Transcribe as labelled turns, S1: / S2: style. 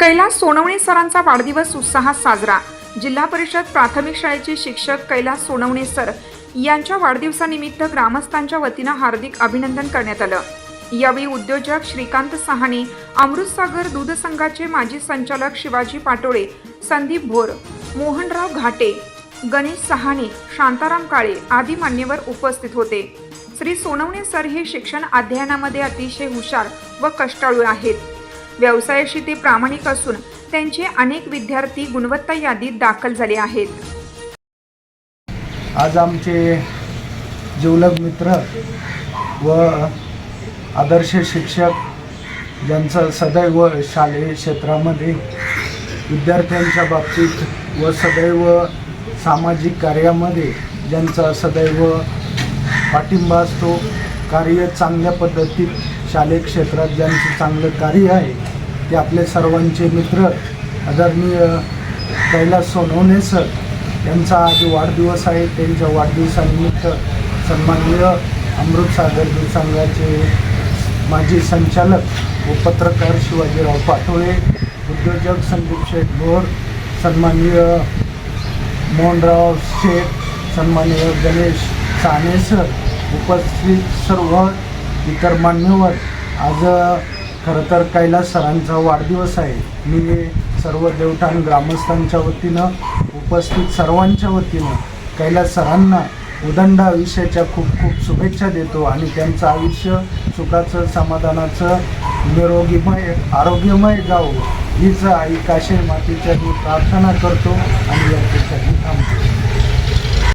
S1: कैलास सोनवणे सरांचा वाढदिवस उत्साहात साजरा। जिल्हा परिषद प्राथमिक शाळेचे शिक्षक कैलास सोनवणे सर यांच्या वाढदिवसानिमित्त ग्रामस्थांच्या वतीने हार्दिक अभिनंदन करण्यात आलं। यावेळी उद्योजक श्रीकांत सहाणे, अमृतसागर दूध संघाचे माजी संचालक शिवाजी पाटोळे, संदीप भोर, मोहनराव घाटे, गणेश सहाणे, शांताराम काळे आदी मान्यवर उपस्थित होते। श्री सोनवणे सर हे शिक्षण अध्ययनामध्ये अतिशय हुशार व कष्टाळू आहेत। व्यवसायाशी ते प्रामाणिक असून त्यांचे अनेक विद्यार्थी गुणवत्ता यादीत दाखल झाले आहेत।
S2: आज आमचे जिवलग मित्र व आदर्श शिक्षक ज्यांचं सदैव शालेय क्षेत्रामध्ये विद्यार्थ्यांच्या बाबतीत व सदैव सामाजिक कार्यामध्ये ज्यांचा सदैव पाठिंबा असतो, कार्य चांगल्या पद्धतीत शालेय क्षेत्रात ज्यांचं चांगलं कार्य आहे ते आपले सर्वांचे मित्र आदरणीय कैलास सोनवणे सर यांचा आज वाढदिवस आहे। त्यांच्या वाढदिवसानिमित्त सन्माननीय अमृतसागर दूध संघाचे माजी संचालक व पत्रकार शिवाजीराव पाटोळे, उद्योजक संदीप शेठ भोर, सन्माननीय मोहनराव शेठ, सन्माननीय गणेश सहाणे सर, उपस्थित सर्व इतर मान्यवर, आज खरं तर कैलास सरांचा वाढदिवस आहे। मी सर्व देवठाण ग्रामस्थांच्या वतीनं, उपस्थित सर्वांच्या वतीनं कैलास सरांना उदंड आयुष्याच्या खूप खूप शुभेच्छा देतो आणि त्यांचं आयुष्य सुखाचं, समाधानाचं, निरोगीमय, आरोग्यमय जावं हीच आई काशीळ मातेच्या मी प्रार्थना करतो आणि या ठिकाणी थांबतो।